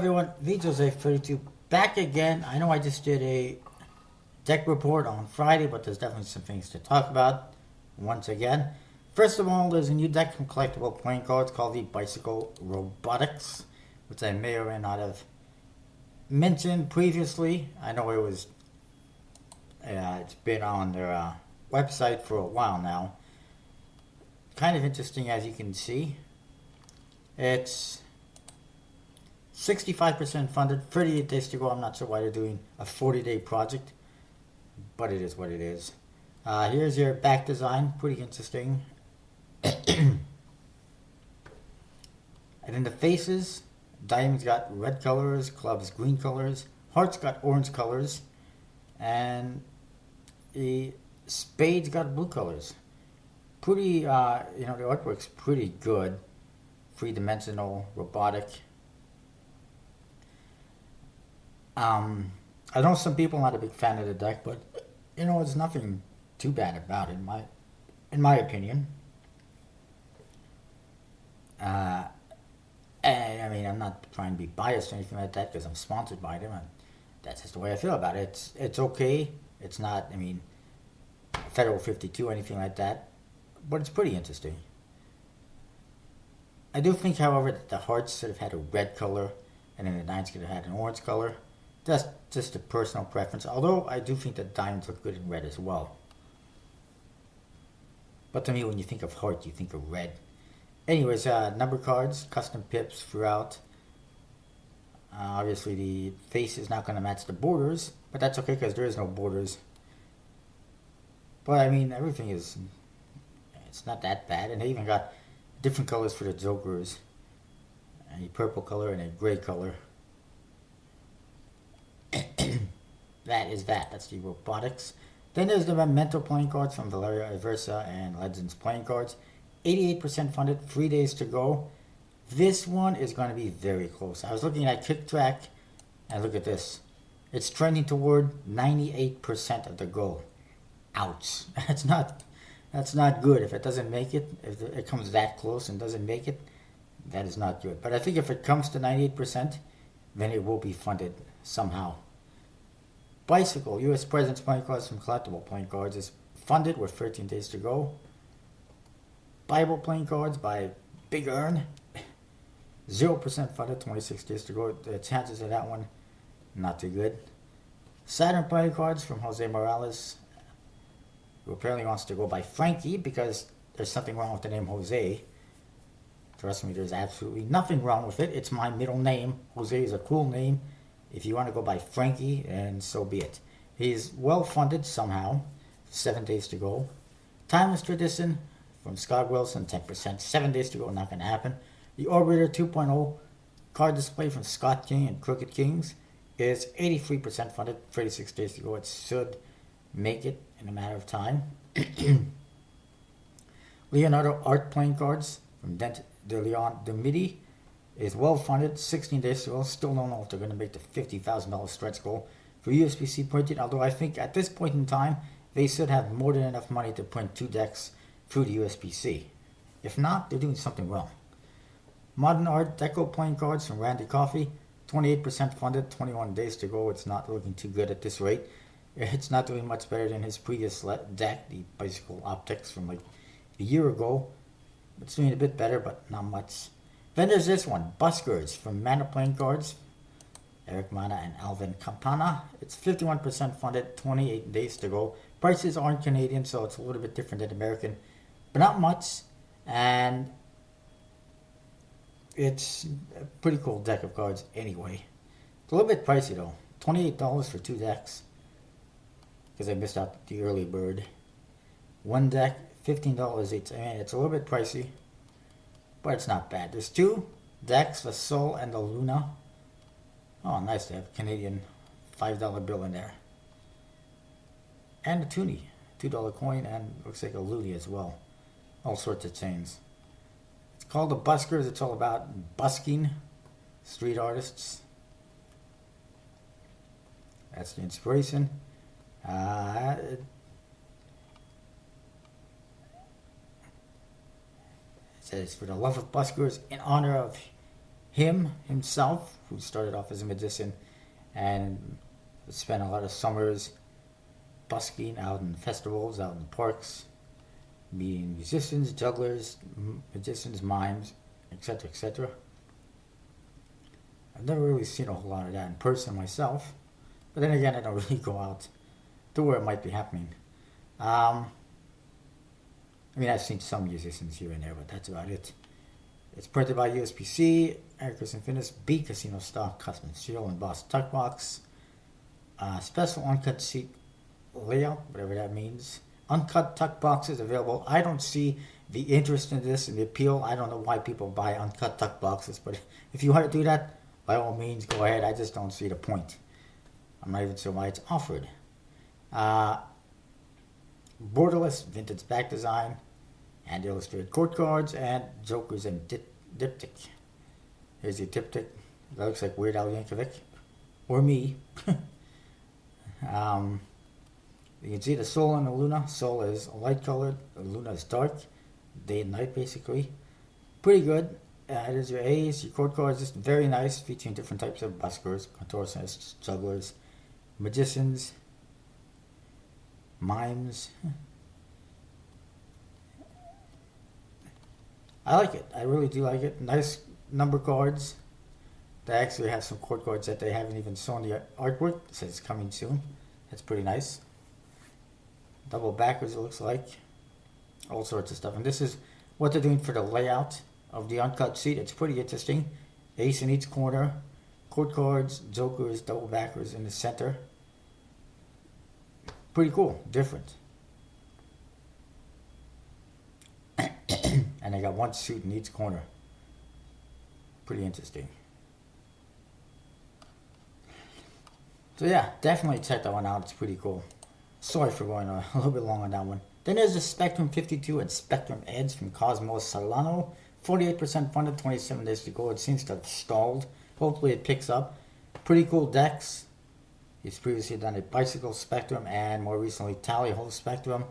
everyone, VJose32 back again. I know I just did a deck report on Friday, but there's definitely some things to talk about once again. First of all, there's a new deck from Collectible Playing Cards called the Bicycle Robotics, which I may or may not have mentioned previously. I know it's been on their website for a while now. Kind of interesting, as you can see. It's 65% funded, 38 days to go. I'm not sure why they're doing a 40-day project, but it is what it is. Here's your back design, pretty interesting. And then the faces, diamonds got red colors, clubs green colors, hearts got orange colors, and the spades got blue colors. Pretty, the artwork's pretty good. Three-dimensional, robotic. I know some people are not a big fan of the deck, but there's nothing too bad about it in my opinion. And I mean, I'm not trying to be biased or anything like that because I'm sponsored by them, and that's just the way I feel about it. It's okay. It's not, Federal 52 or anything like that, but it's pretty interesting. I do think, however, that the hearts should have had a red color, and then the diamonds could have had an orange color. That's just a personal preference, although I do think that diamonds look good in red as well. But to me, when you think of heart, you think of red. Anyways, number cards, custom pips throughout. Obviously, the face is not going to match the borders, but that's okay because there is no borders. But everything it's not that bad, and they even got different colors for the jokers. A purple color and a gray color. That's the robotics. Then there's the Memento playing cards from Valeria Aversa and Legends playing cards. 88% funded, 3 days to go. This one is going to be very close. I was looking at Kick Track, and look at this. It's trending toward 98% of the goal. Ouch. That's not good. If it doesn't make it, if it comes that close and doesn't make it, that is not good. But I think if it comes to 98%, then it will be funded somehow. Bicycle, U.S. President's playing cards from Collectible Playing Cards is funded with 13 days to go. Bible playing cards by Big Earn, 0% funded, 26 days to go. The chances of that one, not too good. Saturn playing cards from Jose Morales, who apparently wants to go by Frankie because there's something wrong with the name Jose. Trust me, there's absolutely nothing wrong with it. It's my middle name. Jose is a cool name. If you want to go by Frankie, and so be it. He's well funded somehow. 7 days to go. Timeless Tradition from Scott Wilson, 10%. 7 days to go, not going to happen. The Orbiter 2.0 card display from Scott King and Crooked Kings is 83% funded. 36 days to go. It should make it in a matter of time. Leonardo Art playing cards from Dent de Leon de Midi is well funded, 16 days to go. Still don't know if they're going to make the $50,000 stretch goal for USPC printing, although I think at this point in time they should have more than enough money to print 2 decks through the USPC. If not, they're doing something wrong. Modern Art Deco playing cards from Randy Coffey, 28% funded, 21 days to go. It's not looking too good at this rate. It's not doing much better than his previous deck, the Bicycle Optics from like a year ago. It's doing a bit better, but not much. Then there's this one, Buskers from Mana playing cards. Eric Mana and Alvin Campana. It's 51% funded, 28 days to go. Prices aren't Canadian, so it's a little bit different than American, but not much. And it's a pretty cool deck of cards anyway. It's a little bit pricey though. $28 for 2 decks. Because I missed out the early bird. 1 deck, $15 each. It's a little bit pricey, but it's not bad. There's 2 decks, the Sol and the Luna. Oh, nice to have Canadian $5 bill in there. And a Toonie, $2 coin, and looks like a Luli as well. All sorts of chains. It's called the Buskers. It's all about busking street artists. That's the inspiration. It says, for the love of buskers, in honor of himself, who started off as a magician and spent a lot of summers busking out in festivals, out in parks, meeting musicians, jugglers, magicians, mimes, etc., etc. I've never really seen a whole lot of that in person myself, but then again, I don't really go out to where it might be happening. Um, I mean, I've seen some musicians here and there, but that's about it. It's printed by USPC, Ericus Infinis, B Casino stock, custom seal, embossed tuck box, special uncut sheet layout, whatever that means. Uncut tuck boxes available. I don't see the interest in this and the appeal. I don't know why people buy uncut tuck boxes, but if you want to do that, by all means, go ahead. I just don't see the point. I'm not even sure why it's offered. Borderless vintage back design, and illustrated court cards, and jokers and diptych. Here's your diptych. That looks like Weird Al Yankovic, or me. You can see the Sol and the Luna. Sol is light colored, the Luna is dark, day and night basically. Pretty good. There's your A's, your court cards, just very nice, featuring different types of buskers, contortionists, jugglers, magicians, mimes. I like it. I really do like it. Nice number cards. They actually have some court cards that they haven't even shown the artwork. It says it's coming soon. That's pretty nice. Double backers, it looks like. All sorts of stuff. And this is what they're doing for the layout of the uncut sheet. It's pretty interesting. Ace in each corner. Court cards, jokers, double backers in the center. Pretty cool. Different. And they got one suit in each corner. Pretty interesting. So yeah, definitely check that one out. It's pretty cool. Sorry for going a little bit long on that one. Then there's the Spectrum 52 and Spectrum Edge from Cosmos Solano. 48% funded, 27 days to go. It seems to have stalled. Hopefully it picks up. Pretty cool decks. He's previously done a Bicycle Spectrum and more recently Tally Ho Spectrum,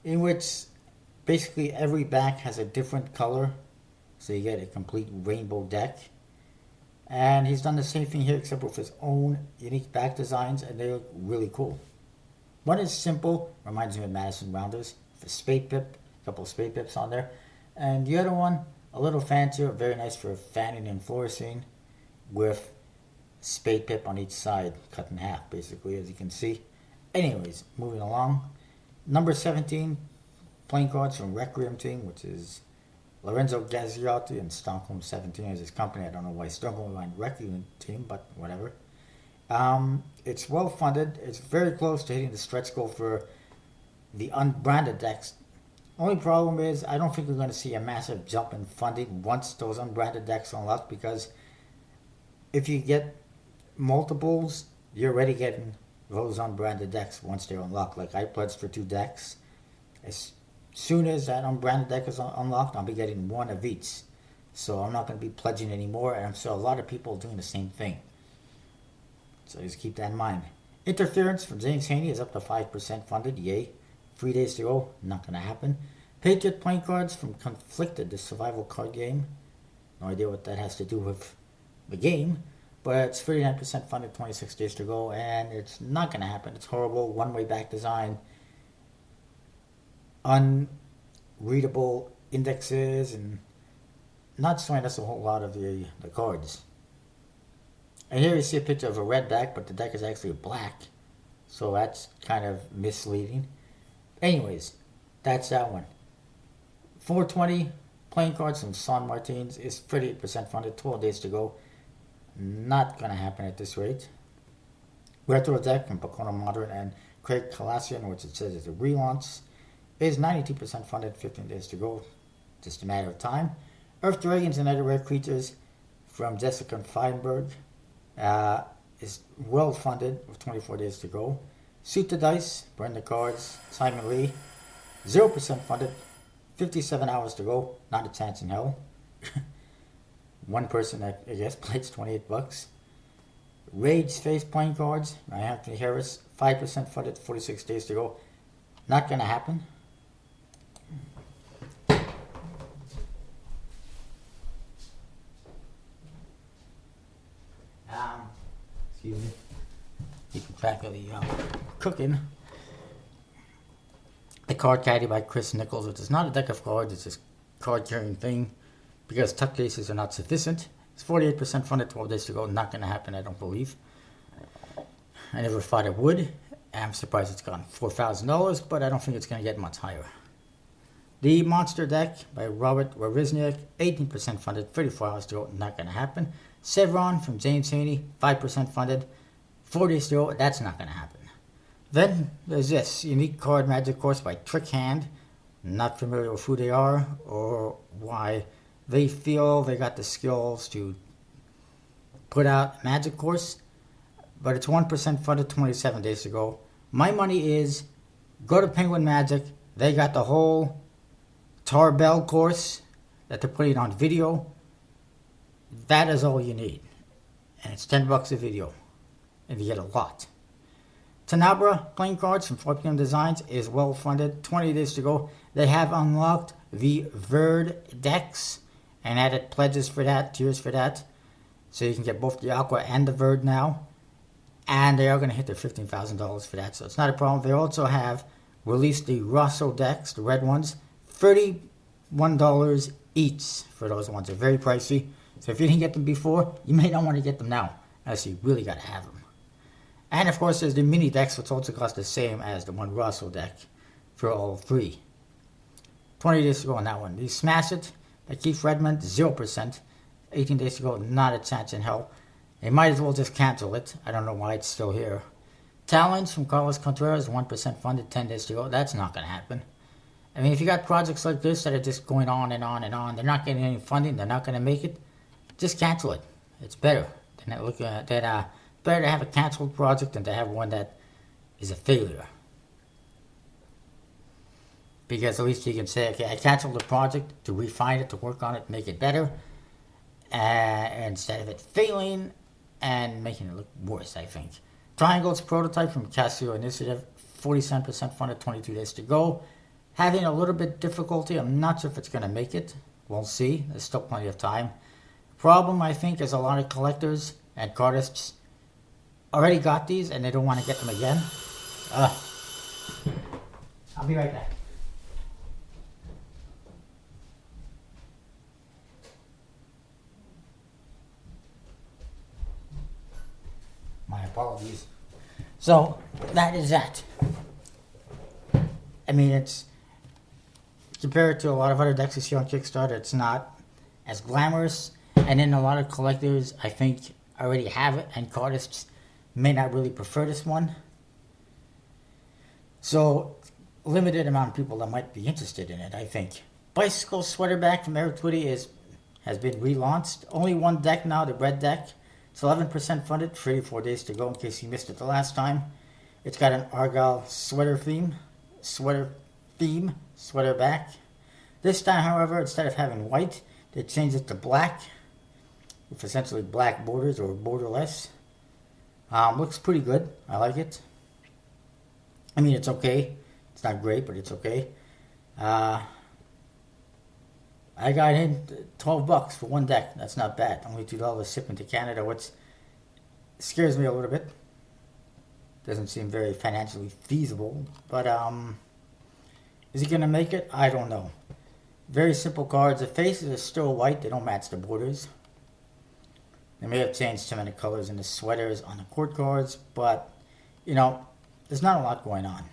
in which basically every back has a different color. So you get a complete rainbow deck. And he's done the same thing here except with his own unique back designs, and they look really cool. One is simple, reminds me of Madison Rounders, with a spade pip, a couple of spade pips on there. And the other one, a little fancier, very nice for fanning and flourishing, with spade pip on each side, cut in half basically, as you can see. Anyways, moving along. Number 17, playing cards from Requiem Team, which is Lorenzo Gazziotti, and Stockholm 17 is his company. I don't know why Stockholm went Requiem Team, but whatever. It's well funded. It's very close to hitting the stretch goal for the unbranded decks. Only problem is I don't think we're going to see a massive jump in funding once those unbranded decks unlock, because if you get multiples, you're already getting those unbranded decks once they're unlocked. Like I pledged for 2 decks. As soon as that unbranded deck is unlocked, I'll be getting 1 of each. So I'm not going to be pledging anymore, and I'm sure a lot of people are doing the same thing. So just keep that in mind. Interference from James Haney is up to 5% funded. Yay. 3 days to go. Not going to happen. Patriot playing cards from Conflicted, the survival card game. No idea what that has to do with the game. But it's 39% funded, 26 days to go. And it's not going to happen. It's horrible. One-way back design. Unreadable indexes. And not showing us a whole lot of the cards. And here you see a picture of a red deck, but the deck is actually black. So that's kind of misleading. Anyways, that's that one. 420 playing cards from San Martins is 38% funded, 12 days to go. Not going to happen at this rate. Retro deck from Pacono Modern and Craig Calassian, which it says is a relaunch, is 92% funded, 15 days to go. Just a matter of time. Earth Dragons and Other Rare Creatures from Jessica Feinberg. Is well funded with 24 days to go. Shoot the Dice, Burn the Cards, Simon Lee, 0% funded, 57 hours to go, not a chance in hell. One person, I guess, pledged $28. Rage Face playing cards, Anthony Harris, 5% funded, 46 days to go, not going to happen. keeping track of the cooking. The Card Caddy by Chris Nichols, which is not a deck of cards, it's this card carrying thing. Because tuck cases are not sufficient. It's 48% funded, 12 days to go. Not going to happen, I don't believe. I never thought it would. I'm surprised it's gone $4,000, but I don't think it's going to get much higher. The Monster Deck by Robert Wawrzyniak, 18% funded, 34 hours to go. Not going to happen. Sevron from James Haney, 5% funded, 4 days to go. That's not going to happen. Then there's this Unique Card Magic Course by Trick Hand. Not familiar with who they are or why they feel they got the skills to put out a Magic Course. But it's 1% funded, 27 days to go. My money is go to Penguin Magic. They got the whole Tarbell course that they're putting on video. That is all you need. And it's $10 a video. And you get a lot. Tenabra playing cards from 4PM Designs is well funded. 20 days to go. They have unlocked the Verd decks and added pledges for that, tiers for that. So you can get both the Aqua and the Verd now. And they are going to hit their $15,000 for that. So it's not a problem. They also have released the Rosso decks, the red ones. $31 each for those ones. They're very pricey. So if you didn't get them before, you may not want to get them now. Unless you really got to have them. And of course there's the mini decks, which also cost the same as the one Rosso deck for all three. 20 days to go on that one. The Smash It by Keith Redmond, 0%. 18 days to go, not a chance in hell. They might as well just cancel it. I don't know why it's still here. Talons from Carlos Contreras, 1% funded, 10 days to go. That's not going to happen. I mean, if you got projects like this that are just going on and on and on, they're not getting any funding, they're not going to make it, just cancel it. It's better than better to have a canceled project than to have one that is a failure. Because at least you can say, okay, I canceled the project to refine it, to work on it, make it better, instead of it failing and making it look worse, I think. Triangle's prototype from Casio Initiative, 47% funded, 22 days to go. Having a little bit difficulty. I'm not sure if it's going to make it. We'll see. There's still plenty of time. Problem, I think, is a lot of collectors and cardists already got these and they don't want to get them again. I'll be right back. My apologies. So, that is that. I mean, it's compared to a lot of other decks you see on Kickstarter, it's not as glamorous. And then a lot of collectors, I think, already have it, and cardists may not really prefer this one. So, limited amount of people that might be interested in it, I think. Bicycle Sweaterback from Eric Twitty has been relaunched. Only one deck now, the red deck. It's 11% funded, 34 days to go in case you missed it the last time. It's got an Argyle sweater back. This time, however, instead of having white, they changed it to black, with essentially black borders or borderless. Looks pretty good. I like it. I mean, it's okay. It's not great, but it's okay. I got in $12 for one deck. That's not bad. Only $2 shipping to Canada, which scares me a little bit. Doesn't seem very financially feasible, but is he gonna make it? I don't know. Very simple cards. The faces are still white. They don't match the borders. They may have changed some of the colors in the sweaters on the court cards, but you know, there's not a lot going on.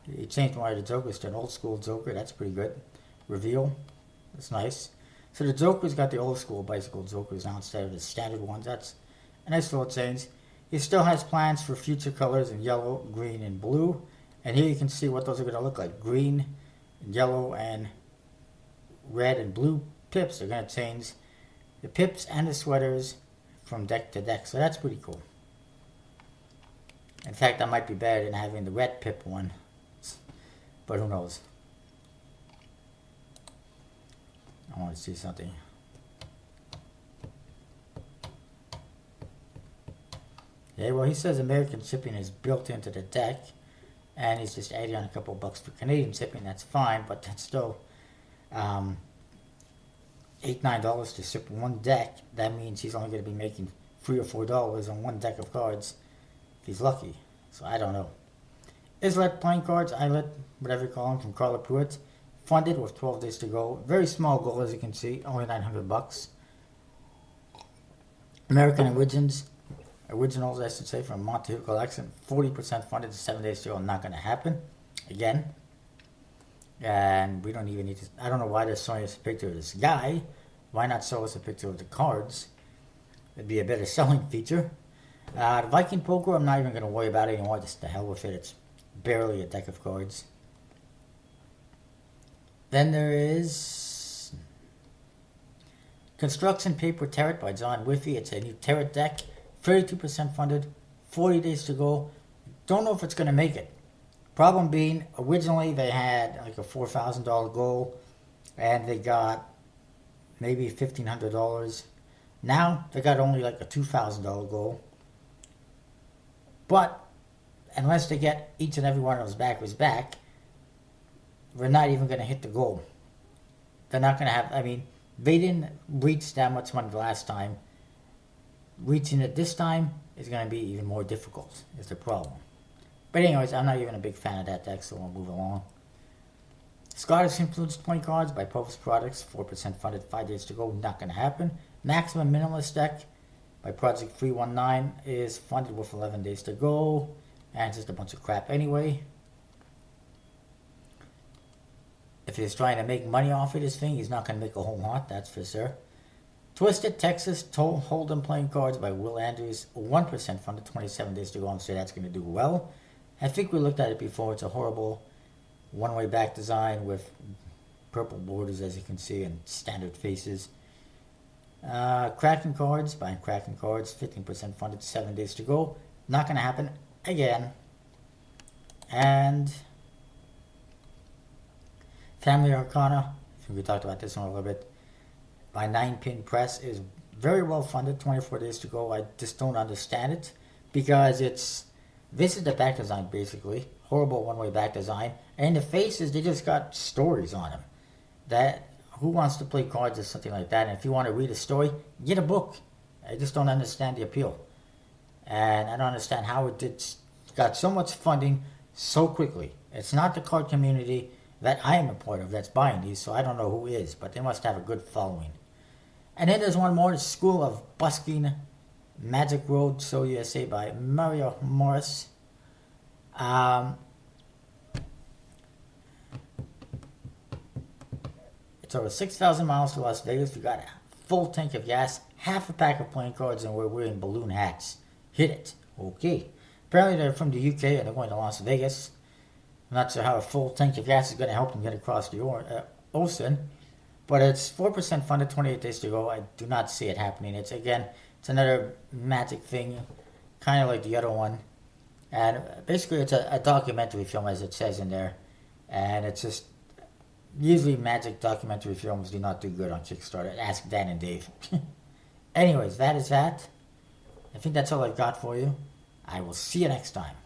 He changed one of the Jokers to an old school Joker. That's pretty good. Reveal. That's nice. So the Joker's got the old school bicycle Jokers now instead of the standard ones. That's a nice little change. He still has plans for future colors in yellow, green, and blue. And here you can see what those are going to look like. Green, yellow, and red and blue pips are going to change the pips and the sweaters from deck to deck. So that's pretty cool. In fact, that might be better than having the red pip one. But who knows? I want to see something. Yeah, well, he says American shipping is built into the deck. And he's just adding on a couple bucks for Canadian shipping. That's fine, but that's still $8, $9 to ship one deck. That means he's only going to be making $3 or $4 on one deck of cards if he's lucky. So I don't know. Islet playing cards, Islet, whatever you call them, from Carla Pruitt, funded with 12 days to go. Very small goal, as you can see, only $900. American originals, I should say, from Monte Collection, 40% funded, 7 days to go. Not going to happen again. And we don't even need to. I don't know why they're showing us a picture of this guy. Why not show us a picture of the cards? It'd be a better selling feature. The Viking Poker, I'm not even going to worry about it anymore. Just the hell with it. It's barely a deck of cards. Then there is Construction Paper Tarot by John Whiffy. It's a new tarot deck. 32% funded. 40 days to go. Don't know if it's going to make it. Problem being, originally they had like a $4,000 goal, and they got maybe $1,500. Now they got only like a $2,000 goal. But unless they get each and every one of those backers back, we're not even going to hit the goal. They're not going to have. I mean, they didn't reach that much money the last time. Reaching it this time is going to be even more difficult. Is the problem. But anyways, I'm not even a big fan of that deck, so we'll move along. Scottish Influenced Playing Cards by Povus Products, 4% funded, 5 days to go, not going to happen. Maximum Minimalist Deck by Project 319 is funded with 11 days to go, and it's just a bunch of crap anyway. If he's trying to make money off of this thing, he's not going to make a whole lot, that's for sure. Twisted Texas Hold'em Playing Cards by Will Andrews, 1% funded, 27 days to go. I'm sure that's going to do well. I think we looked at it before. It's a horrible one-way back design with purple borders, as you can see, and standard faces. Kraken Cards by Kraken Cards, 15% funded, 7 days to go. Not going to happen again. And Family Arcana, I think we talked about this one a little bit, by 9-Pin Press is very well funded, 24 days to go. I just don't understand it because this is the back design basically, horrible one-way back design, and the faces, they just got stories on them. That who wants to play cards or something like that? And if you want to read a story, get a book. I just don't understand the appeal, and I don't understand how it got so much funding so quickly. It's not the card community that I am a part of that's buying these, so I don't know who is, but they must have a good following. And then there's one more, the School of Busking Magic Road Show USA by Mario Morris. It's over 6,000 miles to Las Vegas. We got a full tank of gas, half a pack of playing cards, and we're wearing balloon hats. Hit it. Okay. Apparently they're from the UK and they're going to Las Vegas. I'm not sure how a full tank of gas is going to help them get across the ocean. But it's 4% funded, 28 days to go. I do not see it happening. It's another magic thing, kind of like the other one. And basically it's a documentary film, as it says in there. And it's just, usually magic documentary films do not do good on Kickstarter. Ask Dan and Dave. Anyways, that is that. I think that's all I've got for you. I will see you next time.